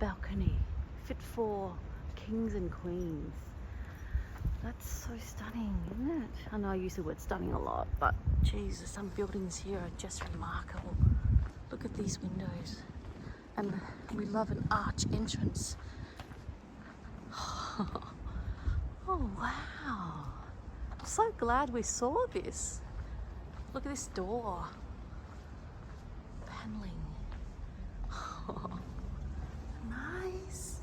balcony, fit for kings and queens. That's so stunning, isn't it? I know I use the word stunning a lot, but Jesus, some buildings here are just remarkable. Look at these windows. And we love an arch entrance. Oh wow. I'm so glad we saw this. Look at this door. Paneling. Oh, nice.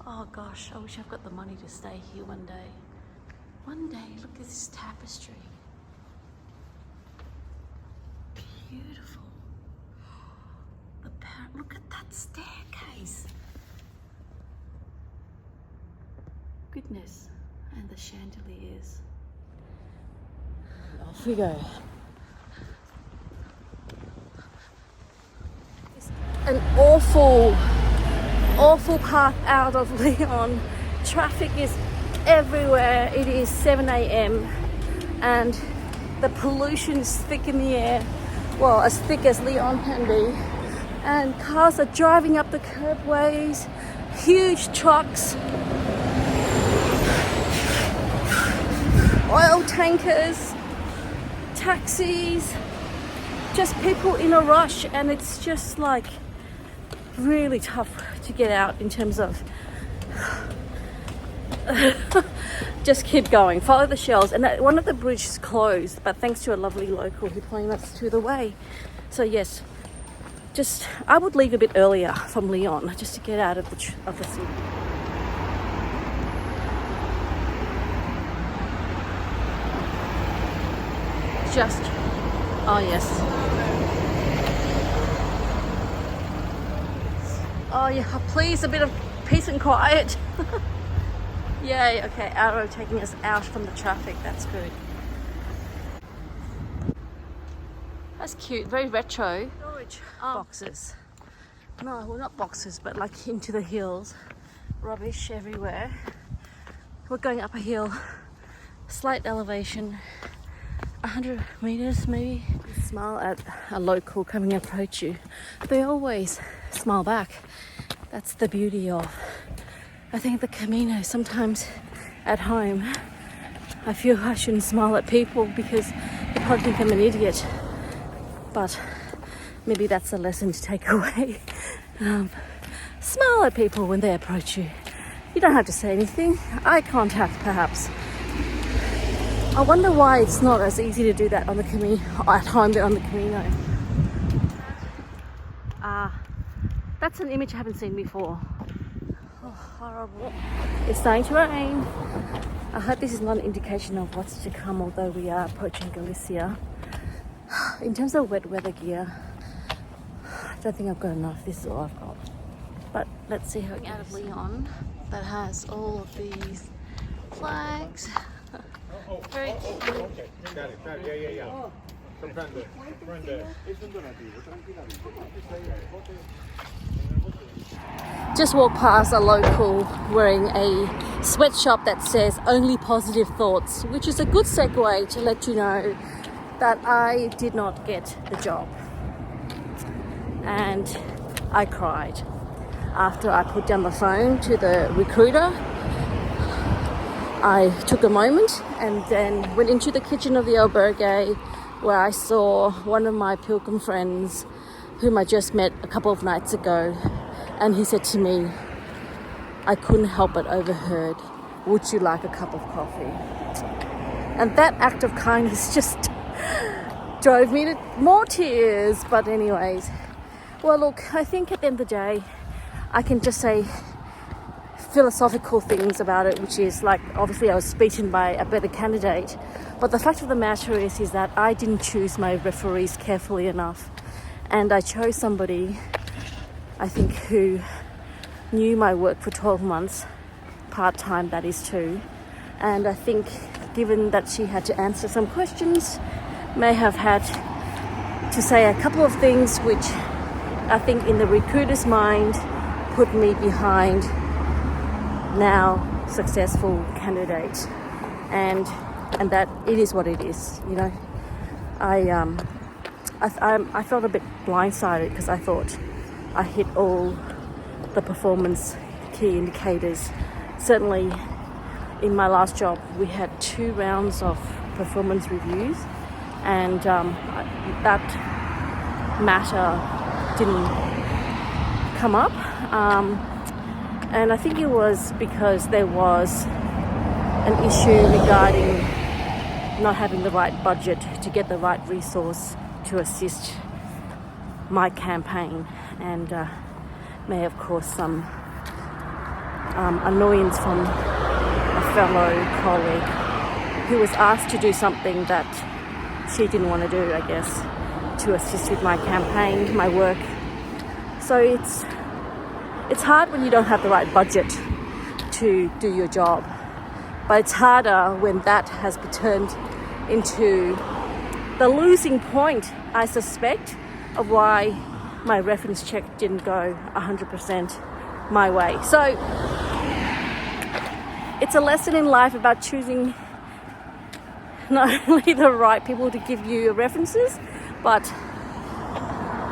Oh gosh, I wish I've got the money to stay here one day. One day, look at this tapestry. Beautiful. Look at that staircase. Goodness. And the chandeliers. Off we go. An awful path out of Leon. Traffic is everywhere. It is 7 a.m. and the pollution is thick in the air. Well, as thick as Leon can be. And cars are driving up the curbways. Huge trucks. Oil tankers. Taxis. Just people in a rush, and it's just like really tough to get out in terms of just keep going, follow the shells. And one of the bridges closed, but thanks to a lovely local who pointed us to the way. So yes, just I would leave a bit earlier from Leon just to get out of the city. Just oh yes. Oh yeah, please a bit of peace and quiet. Yay, okay, Arrow taking us out from the traffic, that's good. That's cute, very retro. Storage boxes. No, well not boxes, but like into the hills. Rubbish everywhere. We're going up a hill, slight elevation, 100 meters maybe. You smile at a local coming and approach you. They always smile back. That's the beauty of, I think, the Camino. Sometimes at home I feel I shouldn't smile at people because they probably think I'm an idiot, but maybe that's a lesson to take away. Smile at people when they approach you. You don't have to say anything. Eye contact perhaps. I wonder why it's not as easy to do that on the Camino at home than on the Camino. That's an image I haven't seen before. Oh, horrible. It's starting to rain. I hope this is not an indication of what's to come, although we are approaching Galicia. In terms of wet weather gear, I don't think I've got enough. This is all I've got. But let's see how it goes. Out of Leon, that has all of these flags. Very cute. Okay, got it. Yeah. Just walked past a local wearing a sweatshop that says only positive thoughts, which is a good segue to let you know that I did not get the job. And I cried after I put down the phone to the recruiter. I took a moment and then went into the kitchen of the albergue, where I saw one of my pilgrim friends whom I just met a couple of nights ago, and he said to me, I couldn't help but overheard, would you like a cup of coffee? And that act of kindness just drove me to more tears. But anyways, well look, I think at the end of the day I can just say philosophical things about it, which is like, obviously I was beaten by a better candidate, but the fact of the matter is that I didn't choose my referees carefully enough, and I chose somebody, I think, who knew my work for 12 months, part-time that is too, and I think given that she had to answer some questions, may have had to say a couple of things which I think in the recruiter's mind put me behind now successful candidate, and that it is what it is, you know. I felt a bit blindsided because I thought I hit all the performance key indicators. Certainly in my last job, we had 2 rounds of performance reviews, and that matter didn't come up. And I think it was because there was an issue regarding not having the right budget to get the right resource to assist my campaign, and may have caused some annoyance from a fellow colleague who was asked to do something that she didn't want to do, I guess, to assist with my campaign, my work. So it's hard when you don't have the right budget to do your job, but it's harder when that has been turned into the losing point, I suspect, of why my reference check didn't go 100% my way. So it's a lesson in life about choosing not only the right people to give you your references, but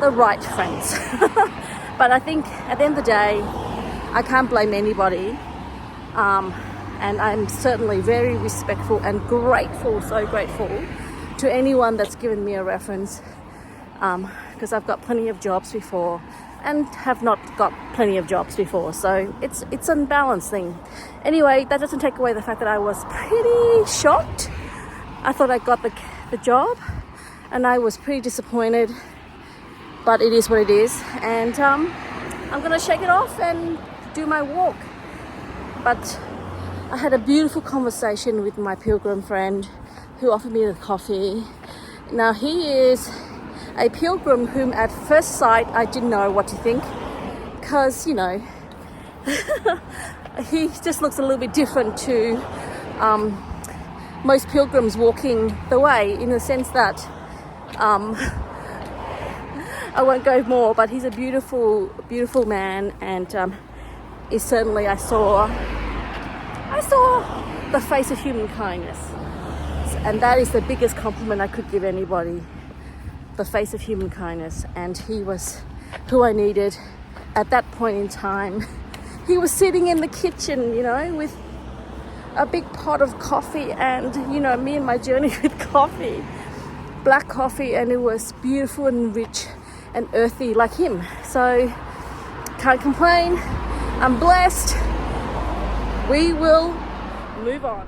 the right friends. But I think at the end of the day, I can't blame anybody. And I'm certainly very respectful and grateful, so grateful to anyone that's given me a reference, because I've got plenty of jobs before and have not got plenty of jobs before. So it's a balanced thing. Anyway, that doesn't take away the fact that I was pretty shocked. I thought I got the job, and I was pretty disappointed, but it is what it is. And I'm going to shake it off and do my walk. But I had a beautiful conversation with my pilgrim friend who offered me the coffee. Now, he is a pilgrim whom at first sight I didn't know what to think, because, you know, he just looks a little bit different to most pilgrims walking the way, in the sense that I won't go more, but he's a beautiful, beautiful man, and is certainly, I saw the face of human kindness, and that is the biggest compliment I could give anybody, the face of human kindness. And he was who I needed at that point in time. He was sitting in the kitchen, you know, with a big pot of coffee, and, you know, me and my journey with coffee, black coffee, and it was beautiful and rich and earthy like him. So can't complain. I'm blessed. We will move on.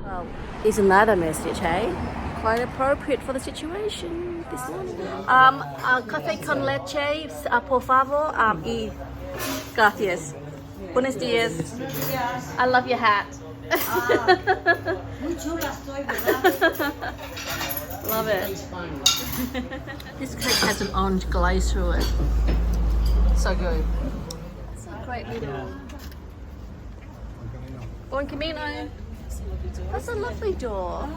Well, isn't that a message, hey? Quite appropriate for the situation this morning. Café con leche, por favor, y gracias. Buenos dias. I love your hat. Love it. This cake has an orange glaze through it. So good. It's a great little Buen Camino. That's a lovely door.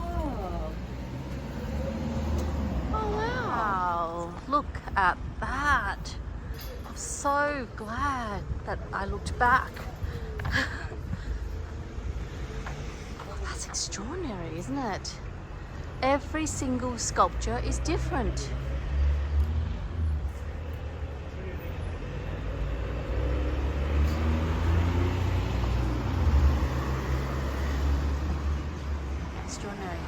Oh wow. Look at that. I'm so glad that I looked back. That's extraordinary, isn't it? Every single sculpture is different. Extraordinary.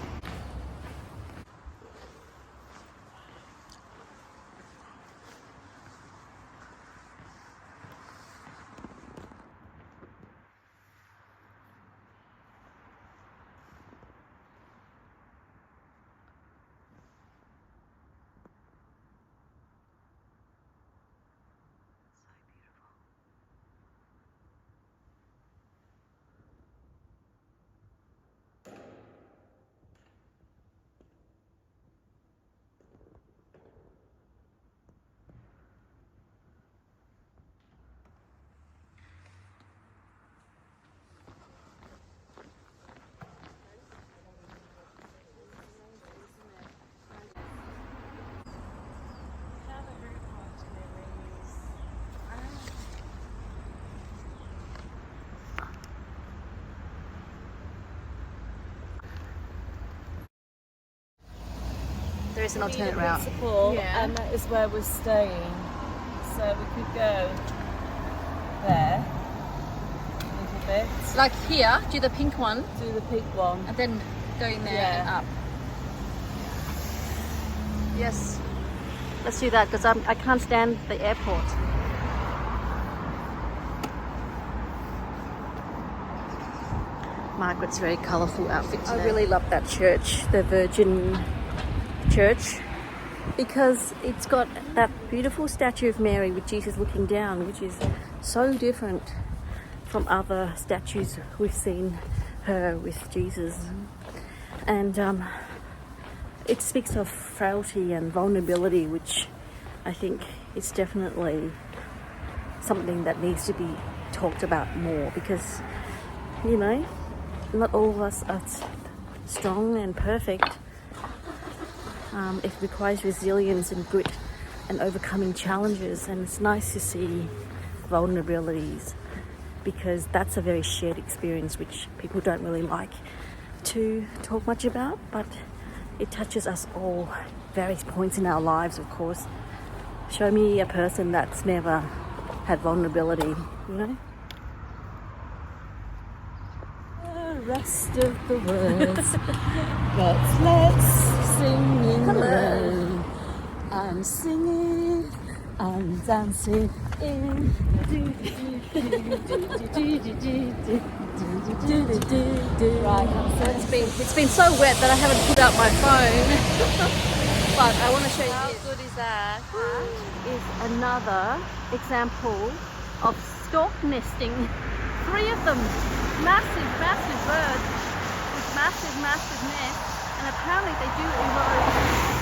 There is an alternate route. Principal, Yeah. and that is where we're staying. So we could go there a little bit, Like here, do the pink one, do the pink one. and then go in there Yeah. and up. Yes. Let's do that because I can't stand the airport. Margaret's very colourful outfit today. I really love that church, the Virgin Church, because it's got that beautiful statue of Mary with Jesus looking down, which is so different from other statues we've seen her with Jesus. And it speaks of frailty and vulnerability, which I think is definitely something that needs to be talked about more, because, you know, not all of us are strong and perfect. It requires resilience and grit and overcoming challenges, and it's nice to see vulnerabilities, because that's a very shared experience which people don't really like to talk much about, but it touches us all at various points in our lives, of course. Show me a person that's never had vulnerability, you know? The rest of the words, but let's sing in the rain. I'm singing, I'm dancing in. Right, It's been so wet that I haven't put out my phone. But I want to show you. how good is that? Is another example of stork nesting. 3 of them, massive birds with massive nests, and apparently they do erode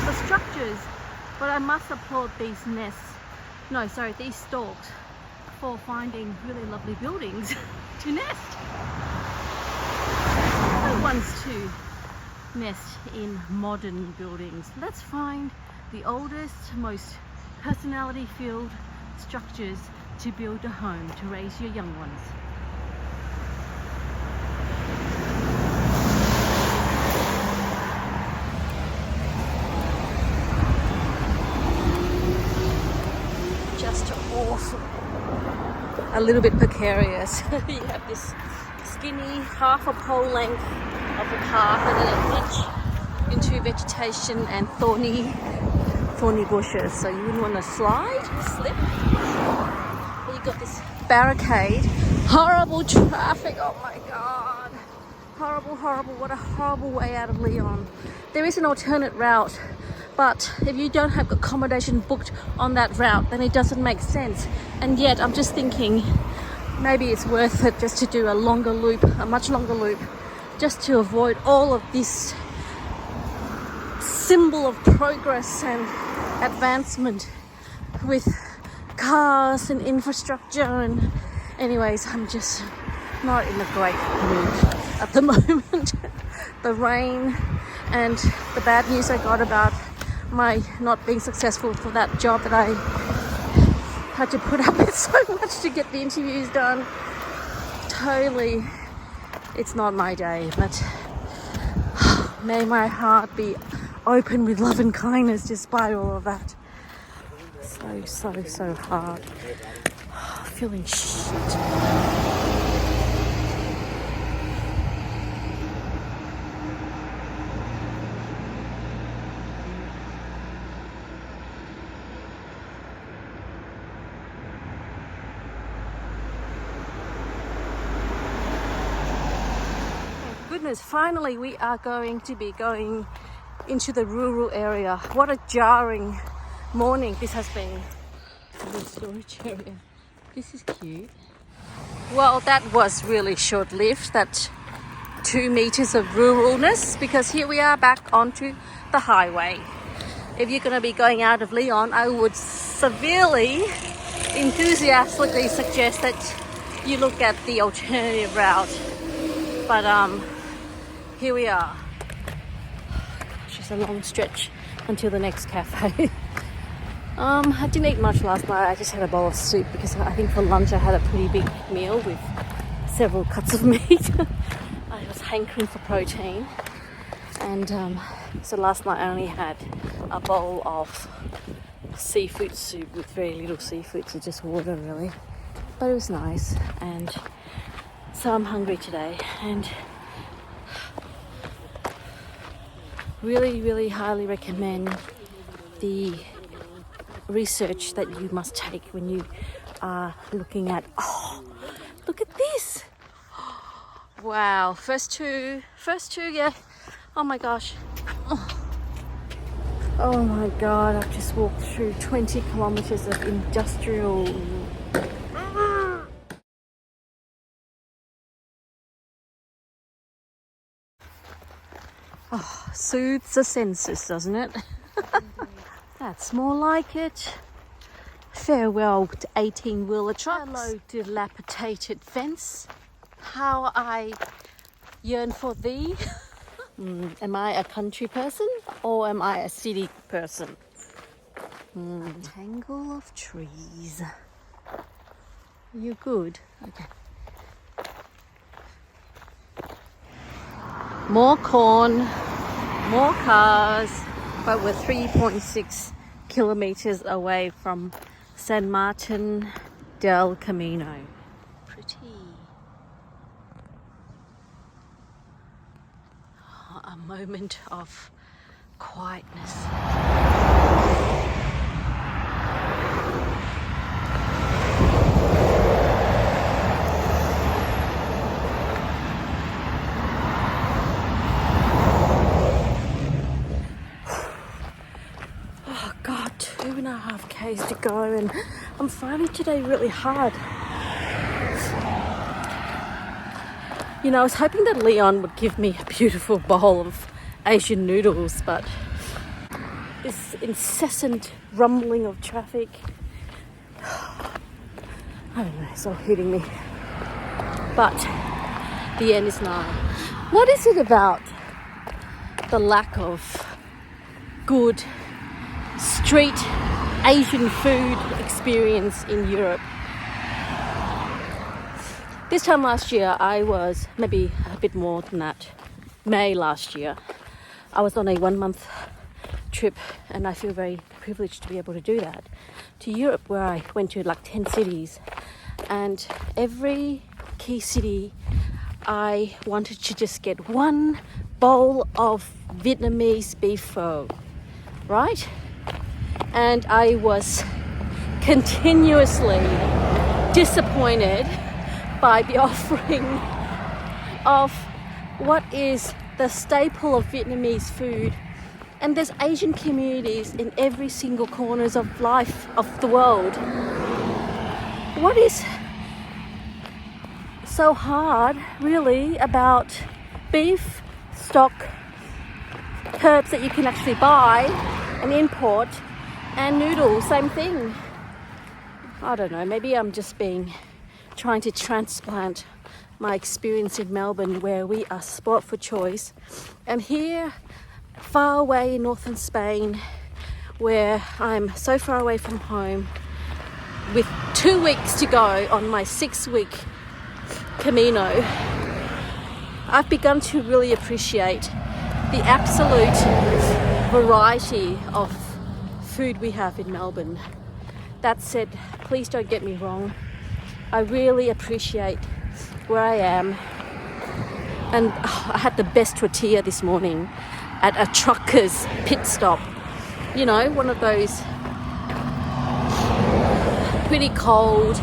the structures. But I must applaud these these storks for finding really lovely buildings to nest. Other ones to nest in modern buildings. Let's find the oldest, most personality-filled structures to build a home to raise your young ones. Just awful. A little bit precarious. You have this skinny half a pole length of the path, and then it plunge into vegetation and thorny bushes, so you wouldn't want to slip. But you got this barricade, horrible traffic. Oh my god, horrible. What a horrible way out of Leon. There is an alternate route, but if you don't have accommodation booked on that route, then it doesn't make sense. And yet I'm just thinking maybe it's worth it just to do a much longer loop, just to avoid all of this symbol of progress and advancement with cars and infrastructure. And anyways, I'm just not in a great mood at the moment. The rain and the bad news I got about my not being successful for that job that I had to put up with so much to get the interviews done. Totally, it's not my day, but may my heart be open with love and kindness despite all of that. So hard. Feeling shit. Goodness, finally we are going to be going into the rural area. What a jarring morning this has been. The storage area. This is cute. Well, that was really short-lived, that 2 meters of ruralness, because here we are back onto the highway. If you're going to be going out of Leon, I would severely, enthusiastically suggest that you look at the alternative route. But here we are. Just a long stretch until the next cafe. I didn't eat much last night. I just had a bowl of soup because I think for lunch I had a pretty big meal with several cuts of meat. I was hankering for protein, and So last night I only had a bowl of seafood soup with very little seafood, so just water really. But it was nice, and so I'm hungry today, and really highly recommend the research that you must take when you are looking at, oh, look at this. Wow, first two, yeah. Oh my gosh. Oh my God, I've just walked through 20 kilometers of industrial. Oh, soothes the senses, doesn't it? That's more like it. Farewell to 18-wheeler trucks. Hello, dilapidated fence. How I yearn for thee. Am I a country person or am I a city person? Tangle of trees. You're good. Okay. More corn, more cars, but we're 3.6 kilometers away from San Martin del Camino. Pretty. A moment of quietness. Oh God, 2.5 k's to go, and I'm finding today really hard. You know, I was hoping that Leon would give me a beautiful bowl of Asian noodles, but this incessant rumbling of traffic, I don't know, it's all hitting me. But the end is nigh. What is it about the lack of good street Asian food experience in Europe? This time last year, I was, maybe a bit more than that, May last year, I was on a 1-month trip, and I feel very privileged to be able to do that, to Europe, where I went to like 10 cities, and every key city I wanted to just get one bowl of Vietnamese beef pho, right? And I was continuously disappointed by the offering of what is the staple of Vietnamese food. And there's Asian communities in every single corners of life of the world. What is so hard really about beef stock, herbs that you can actually buy and import, and noodles, same thing? I don't know, maybe I'm just trying to transplant my experience in Melbourne, where we are sport for choice, and here far away in northern Spain, where I'm so far away from home, with 2 weeks to go on my 6-week Camino, I've begun to really appreciate the absolute variety of food we have in Melbourne. That said, please don't get me wrong, I really appreciate where I am, and I had the best tortilla this morning at a trucker's pit stop. You know, one of those pretty cold,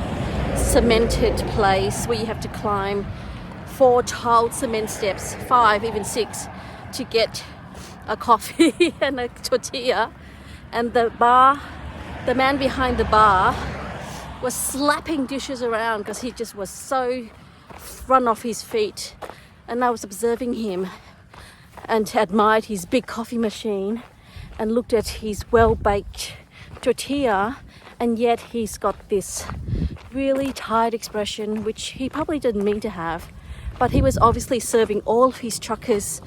cemented place where you have to climb 4 tiled cement steps, 5, even 6, to get a coffee and a tortilla. And the man behind the bar was slapping dishes around because he just was so run off his feet. And I was observing him and admired his big coffee machine and looked at his well-baked tortilla, and yet he's got this really tired expression, which he probably didn't mean to have, but he was obviously serving all of his truckers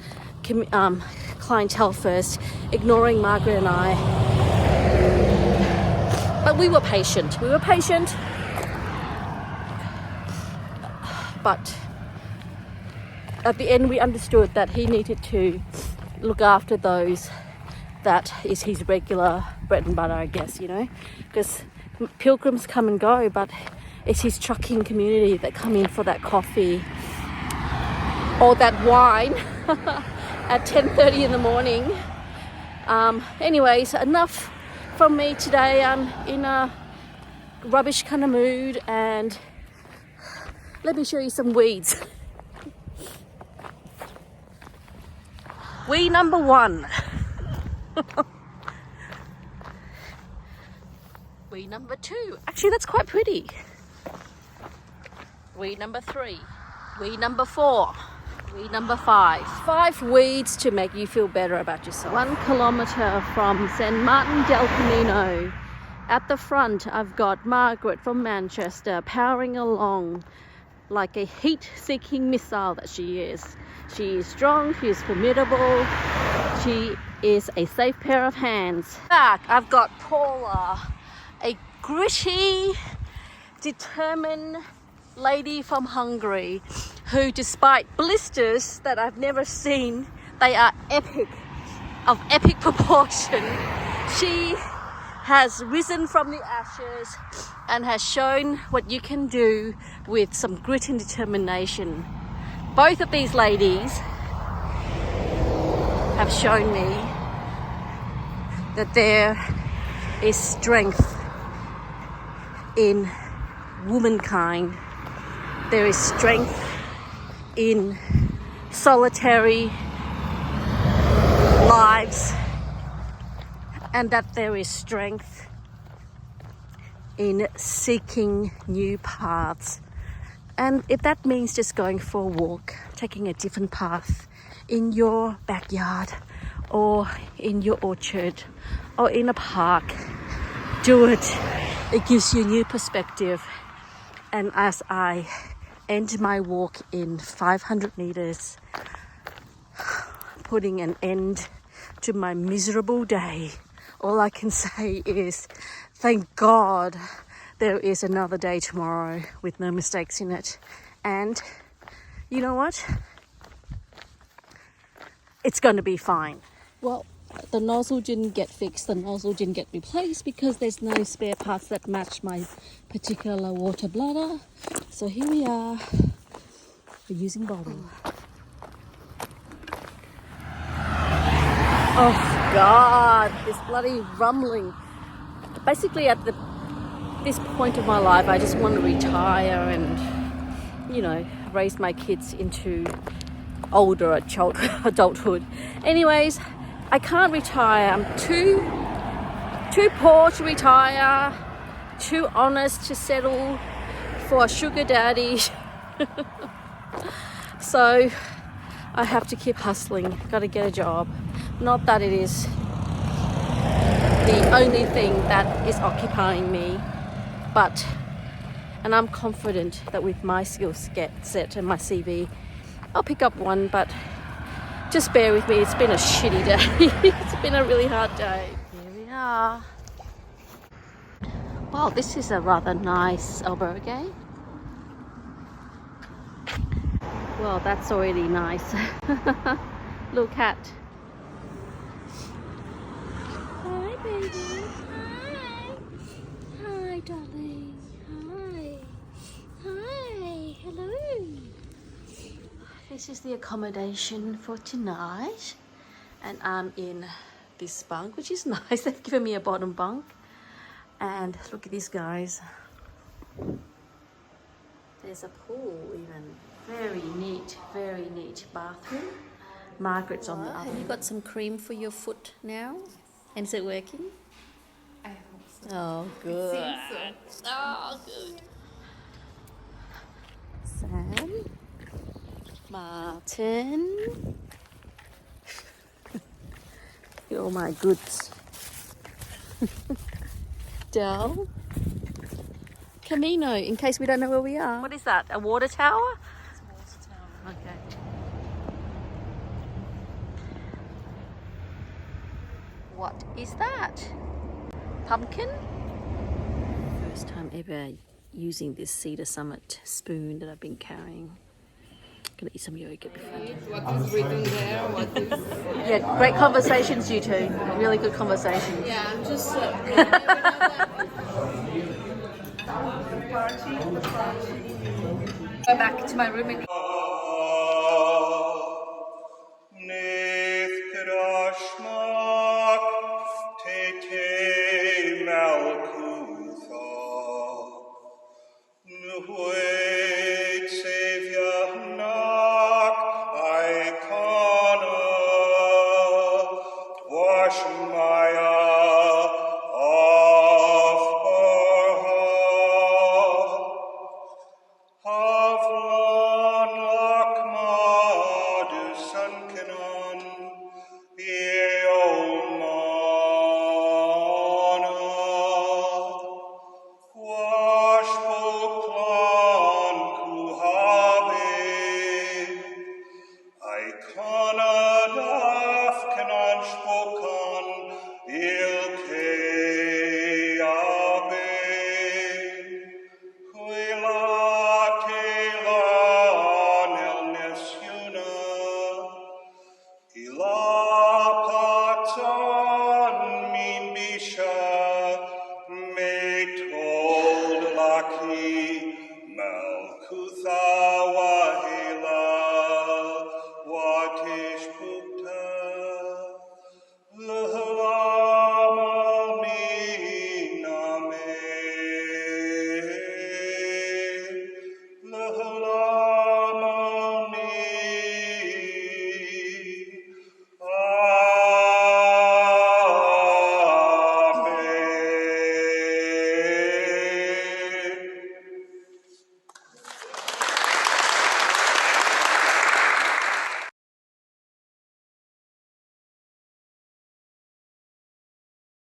clientele first, ignoring Margaret and I. But we were patient. But at the end we understood that he needed to look after those. That is his regular bread and butter, I guess, you know, because pilgrims come and go, but it's his trucking community that come in for that coffee or that wine at 10:30 in the morning. Anyways, enough from me today. I'm in a rubbish kind of mood, and let me show you some weeds. Weed number 1. Weed number 2. Actually, that's quite pretty. Weed number 3. Weed number 4. Weed number 5. 5 weeds to make you feel better about yourself. 1 kilometer from San Martin del Camino. At the front, I've got Margaret from Manchester powering along like a heat-seeking missile that she is. She is strong, she is formidable, she is a safe pair of hands. Back, I've got Paula, a gritty, determined lady from Hungary who, despite blisters that I've never seen, they are epic, of epic proportion. She has risen from the ashes and has shown what you can do with some grit and determination. Both of these ladies have shown me that there is strength in womankind. There is strength in solitary lives, and that there is strength in seeking new paths. And if that means just going for a walk, taking a different path in your backyard or in your orchard or in a park, do it. It gives you a new perspective. And as I end my walk in 500 meters, putting an end to my miserable day, all I can say is thank God there is another day tomorrow with no mistakes in it. And you know what? It's going to be fine. Well, the nozzle didn't get fixed, the nozzle didn't get replaced because there's no spare parts that match my particular water bladder. So here we are, we're using bottle. Oh God, this bloody rumbling. Basically at this point of my life, I just want to retire and, you know, raise my kids into older adulthood. Anyways, I can't retire. I'm too poor to retire, too honest to settle for a sugar daddy. So I have to keep hustling, gotta get a job. Not that it is the only thing that is occupying me, but, and I'm confident that with my skill set and my CV, I'll pick up one, but just bear with me, it's been a shitty day. It's been a really hard day. Here we are. Wow, this is a rather nice albergue. Well, that's already nice. Little cat. Hi, baby. Hi. Hi, darling. Hi. Hi. Hello. This is the accommodation for tonight. And I'm in this bunk, which is nice. They've given me a bottom bunk. And look at these guys. There's a pool even. Very neat bathroom. Margaret's on the other. Have you got some cream for your foot now? And is it working? I hope so. Oh, good. It seems so. Oh, good. Sam. Martin. All my goods. Del. Camino, in case we don't know where we are. What is that? A water tower? It's a water tower. Okay. What is that? Pumpkin? First time ever using this Cedar Summit spoon that I've been carrying. gonna eat some yogurt before. What is written there? What is? Yeah, great conversations, you two. Really good conversations. Yeah, I'm just. Go back to my room and. Wait, Savior, knock, I come. Wash my